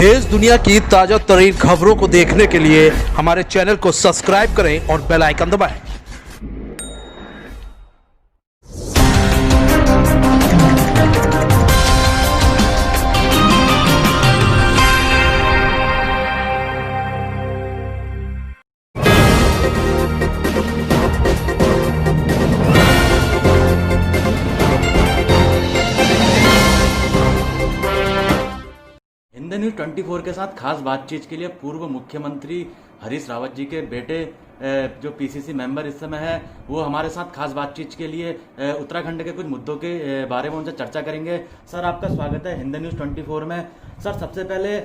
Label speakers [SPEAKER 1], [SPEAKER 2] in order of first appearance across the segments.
[SPEAKER 1] देश दुनिया की ताजा तरीन खबरों को देखने के लिए हमारे चैनल को सब्सक्राइब करें और बेल आइकन दबाएं।
[SPEAKER 2] हिंद न्यूज 24 के साथ खास बातचीत के लिए पूर्व मुख्यमंत्री हरीश रावत जी के बेटे जो पीसीसी मेंबर इस समय है वो हमारे साथ खास बातचीत के लिए उत्तराखंड के कुछ मुद्दों के बारे में उनसे चर्चा करेंगे। सर, आपका स्वागत है हिंद न्यूज 24 में। सर, सबसे पहले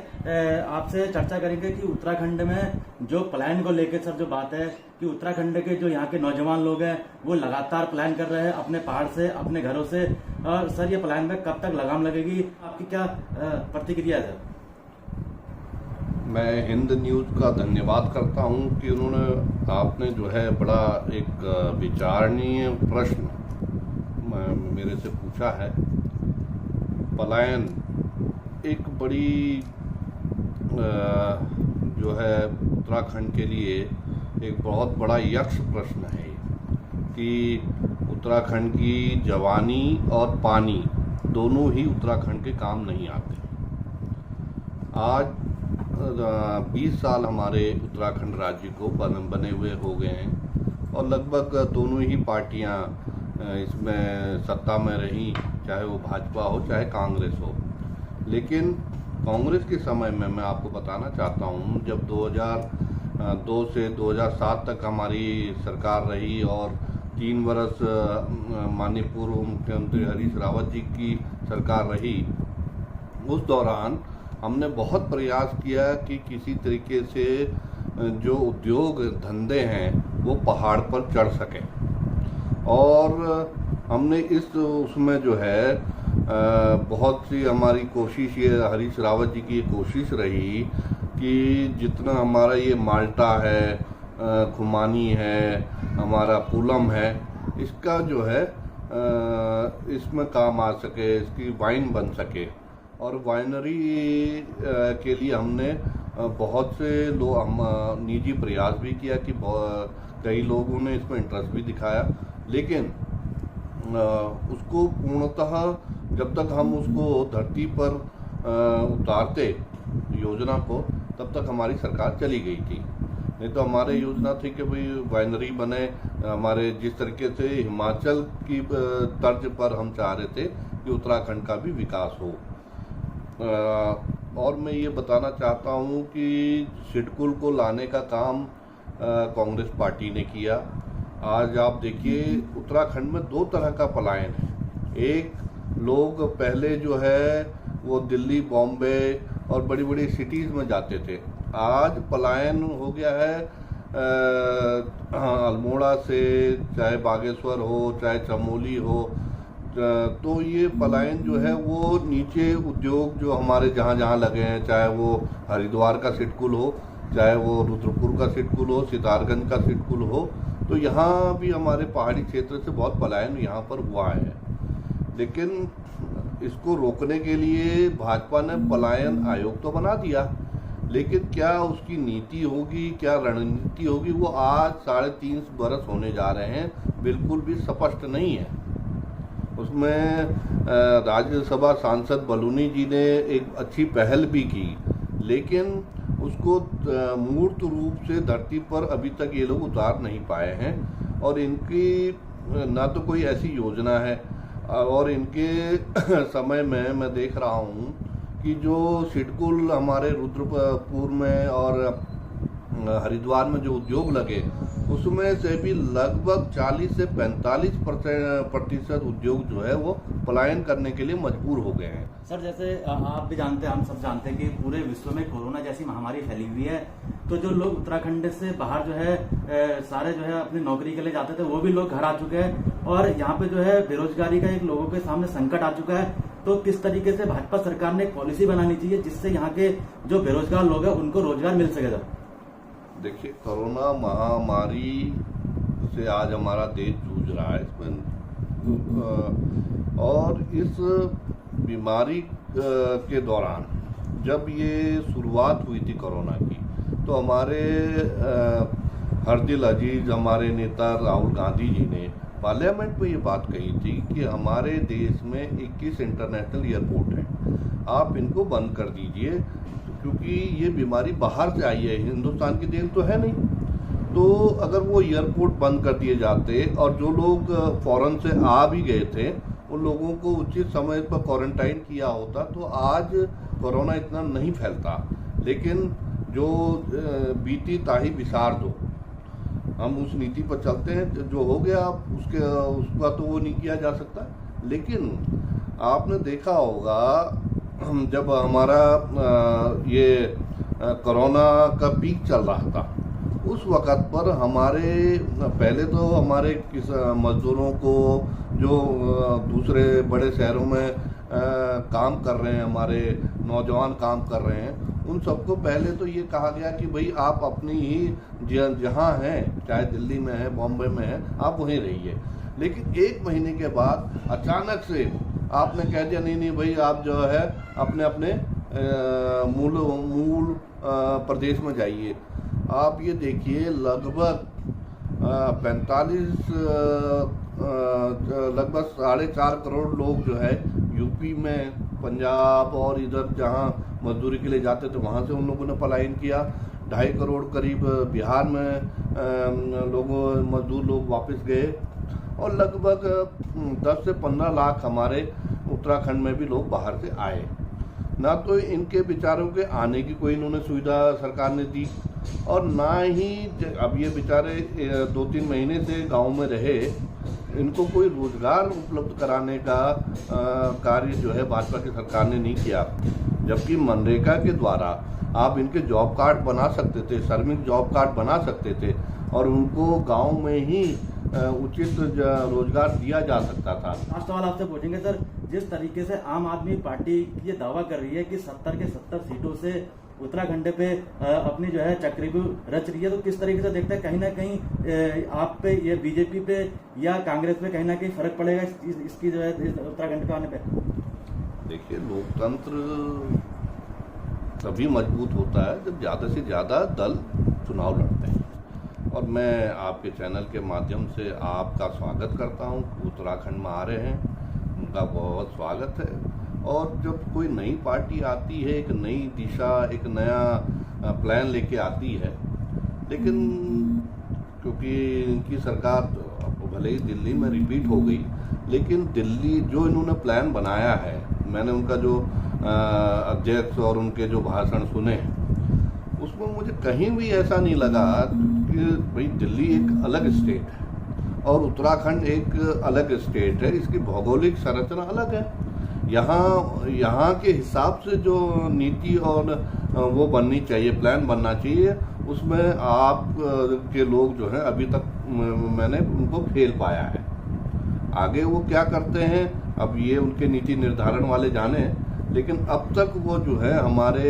[SPEAKER 2] आपसे चर्चा करेंगे कि उत्तराखंड में जो प्लान को लेकर सर जो बात है कि उत्तराखंड के जो यहाँ के नौजवान लोग हैं वो लगातार प्लान कर रहे हैं अपने पहाड़ से, अपने घरों से। और सर, ये प्लान में कब तक लगाम लगेगी, आपकी क्या प्रतिक्रिया है?
[SPEAKER 3] मैं हिंद न्यूज़ का धन्यवाद करता हूं कि उन्होंने आपने जो है बड़ा एक विचारणीय प्रश्न मेरे से पूछा है। पलायन एक बड़ी जो है उत्तराखंड के लिए एक बहुत बड़ा यक्ष प्रश्न है कि उत्तराखंड की जवानी और पानी दोनों ही उत्तराखंड के काम नहीं आते। आज 20 साल हमारे उत्तराखंड राज्य को बने हुए हो गए हैं और लगभग दोनों ही पार्टियां इसमें सत्ता में रही, चाहे वो भाजपा हो चाहे कांग्रेस हो। लेकिन कांग्रेस के समय में मैं आपको बताना चाहता हूं, जब 2002 से 2007 तक हमारी सरकार रही और 3 वर्ष माननीय पूर्व मुख्यमंत्री हरीश रावत जी की सरकार रही, उस दौरान हमने बहुत प्रयास किया कि किसी तरीके से जो उद्योग धंधे हैं वो पहाड़ पर चढ़ सकें। और हमने उसमें जो है बहुत सी हमारी कोशिश, ये हरीश रावत जी की कोशिश रही कि जितना हमारा ये माल्टा है, खुमानी है, हमारा पूलम है, इसका जो है इसमें काम आ सके, इसकी वाइन बन सके। और वाइनरी के लिए हमने बहुत से निजी प्रयास भी किया कि कई लोगों ने इसमें इंटरेस्ट भी दिखाया। लेकिन उसको पूर्णतः जब तक हम उसको धरती पर उतारते योजना को, तब तक हमारी सरकार चली गई थी। नहीं तो हमारे योजना थी कि भाई वाइनरी बने, हमारे जिस तरीके से हिमाचल की तर्ज पर हम चाह रहे थे कि उत्तराखंड का भी विकास हो। और मैं ये बताना चाहता हूँ कि सिडकुल को लाने का काम कांग्रेस पार्टी ने किया। आज आप देखिए उत्तराखंड में 2 तरह का पलायन है। एक, लोग पहले जो है वो दिल्ली, बॉम्बे और बड़ी बड़ी सिटीज़ में जाते थे। आज पलायन हो गया है अल्मोड़ा से, चाहे बागेश्वर हो चाहे चमोली हो। तो ये पलायन जो है वो नीचे उद्योग जो हमारे जहाँ जहाँ लगे हैं, चाहे वो हरिद्वार का सिडकुल हो, चाहे वो रुद्रपुर का सिडकुल हो, सितारगंज का सिडकुल हो, तो यहाँ भी हमारे पहाड़ी क्षेत्र से बहुत पलायन यहाँ पर हुआ है। लेकिन इसको रोकने के लिए भाजपा ने पलायन आयोग तो बना दिया, लेकिन क्या उसकी नीति होगी, क्या रणनीति होगी, वो आज 3.5 बरस होने जा रहे हैं, बिल्कुल भी स्पष्ट नहीं है। उसमें राज्यसभा सांसद बलूनी जी ने एक अच्छी पहल भी की, लेकिन उसको मूर्त रूप से धरती पर अभी तक ये लोग उतार नहीं पाए हैं। और इनकी ना तो कोई ऐसी योजना है, और इनके समय में मैं देख रहा हूँ कि जो सिडकुल हमारे रुद्रपुर में और हरिद्वार में जो उद्योग लगे, उसमें से भी लगभग 40 से 45% उद्योग जो है वो पलायन करने के लिए मजबूर हो गए हैं।
[SPEAKER 2] सर, जैसे आप भी जानते हैं, हम सब जानते हैं कि पूरे विश्व में कोरोना जैसी महामारी फैली हुई है, तो जो लोग उत्तराखंड से बाहर जो है सारे जो है अपनी नौकरी के लिए जाते थे, वो भी लोग घर आ चुके हैं और यहाँ पे जो है बेरोजगारी का एक लोगों के सामने संकट आ चुका है। तो किस तरीके से भाजपा सरकार ने एक पॉलिसी बनानी चाहिए जिससे यहाँ के जो बेरोजगार लोग हैं उनको रोजगार मिल सके?
[SPEAKER 3] देखिए, कोरोना महामारी से आज हमारा देश जूझ रहा है इसमें, और इस बीमारी के दौरान जब ये शुरुआत हुई थी कोरोना की, तो हमारे हरदिल अजीज हमारे नेता राहुल गांधी जी ने पार्लियामेंट में ये बात कही थी कि हमारे देश में 21 इंटरनेशनल एयरपोर्ट हैं, आप इनको बंद कर दीजिए, क्योंकि ये बीमारी बाहर से आई है, हिंदुस्तान की देन तो है नहीं। तो अगर वो एयरपोर्ट बंद कर दिए जाते और जो लोग फॉरेन से आ भी गए थे उन लोगों को उचित समय पर क्वारंटाइन किया होता तो आज कोरोना इतना नहीं फैलता। लेकिन जो बीती ताही विसार दो, हम उस नीति पर चलते हैं, जो हो गया उसका तो वो नहीं किया जा सकता। लेकिन आपने देखा होगा जब हमारा ये कोरोना का पीक चल रहा था, उस वक़्त पर हमारे पहले तो हमारे मजदूरों को जो दूसरे बड़े शहरों में काम कर रहे हैं, हमारे नौजवान काम कर रहे हैं, उन सबको पहले तो ये कहा गया कि भाई आप अपनी ही जहाँ हैं, चाहे दिल्ली में है, बॉम्बे में है, आप वहीं रहिए। लेकिन 1 महीने के बाद अचानक से आपने कह दिया नहीं भाई आप जो है अपने अपने मूल प्रदेश में जाइए। आप ये देखिए लगभग 4.5 करोड़ लोग जो है यूपी में, पंजाब और इधर जहाँ मजदूरी के लिए जाते थे वहाँ से उन लोगों ने पलायन किया। 2.5 करोड़ करीब बिहार में मजदूर लोग वापस गए और लगभग 10 से 15 लाख हमारे उत्तराखंड में भी लोग बाहर से आए। ना तो इनके बेचारों के आने की कोई इन्होंने सुविधा सरकार ने दी और ना ही अब ये बेचारे 2-3 महीने से गांव में रहे, इनको कोई रोजगार उपलब्ध कराने का कार्य जो है भाजपा की सरकार ने नहीं किया। जबकि मनरेगा के द्वारा आप इनके जॉब कार्ड बना सकते थे, श्रमिक जॉब कार्ड बना सकते थे और उनको गांव में ही उचित रोजगार दिया जा सकता था।
[SPEAKER 2] लास्ट सवाल आपसे पूछेंगे सर, जिस तरीके से आम आदमी पार्टी ये दावा कर रही है कि 70 के 70 सीटों से उत्तराखंड पे अपनी जो है चक्रव्यूह रच रही है, तो किस तरीके से देखते हैं कहीं ना कहीं आप पे ये बीजेपी पे या कांग्रेस पे कहीं ना कहीं फर्क पड़ेगा इसकी जो है उत्तराखंड पे आने पे?
[SPEAKER 3] देखिए, लोकतंत्र तभी मजबूत होता है जब ज़्यादा से ज़्यादा दल चुनाव लड़ते हैं। और मैं आपके चैनल के माध्यम से आपका स्वागत करता हूं, उत्तराखंड में आ रहे हैं, उनका बहुत स्वागत है। और जब कोई नई पार्टी आती है, एक नई दिशा, एक नया प्लान लेके आती है, लेकिन क्योंकि इनकी सरकार भले ही दिल्ली में रिपीट हो गई, लेकिन दिल्ली जो इन्होंने प्लान बनाया है, मैंने उनका जो अध्यक्ष और उनके जो भाषण सुने, उसमें मुझे कहीं भी ऐसा नहीं लगा कि भाई दिल्ली एक अलग स्टेट है और उत्तराखंड एक अलग स्टेट है। इसकी भौगोलिक संरचना अलग है। यहाँ के हिसाब से जो नीति और वो बननी चाहिए, प्लान बनना चाहिए, उसमें आप के लोग जो हैं अभी तक मैंने उनको फेल पाया है। आगे वो क्या करते हैं अब ये उनके नीति निर्धारण वाले जाने, लेकिन अब तक वो जो है हमारे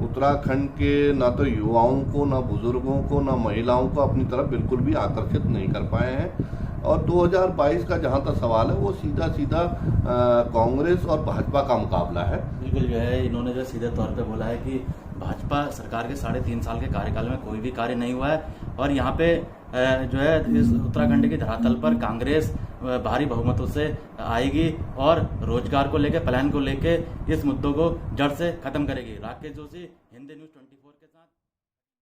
[SPEAKER 3] उत्तराखंड के ना तो युवाओं को, ना बुजुर्गों को, ना महिलाओं को अपनी तरफ बिल्कुल भी आकर्षित नहीं कर पाए हैं। और 2022 का जहां तक सवाल है वो सीधा सीधा कांग्रेस और भाजपा का मुकाबला है।
[SPEAKER 2] बिल्कुल जो है इन्होंने जो सीधे तौर पे बोला है कि भाजपा सरकार के 3.5 साल के कार्यकाल में कोई भी कार्य नहीं हुआ है और यहाँ पे जो है इस उत्तराखंड के धरातल पर कांग्रेस भारी बहुमतों से आएगी और रोजगार को लेके, प्लान को लेके इस मुद्दों को जड़ से खत्म करेगी। राकेश जोशी, हिंद न्यूज़ 24 के साथ।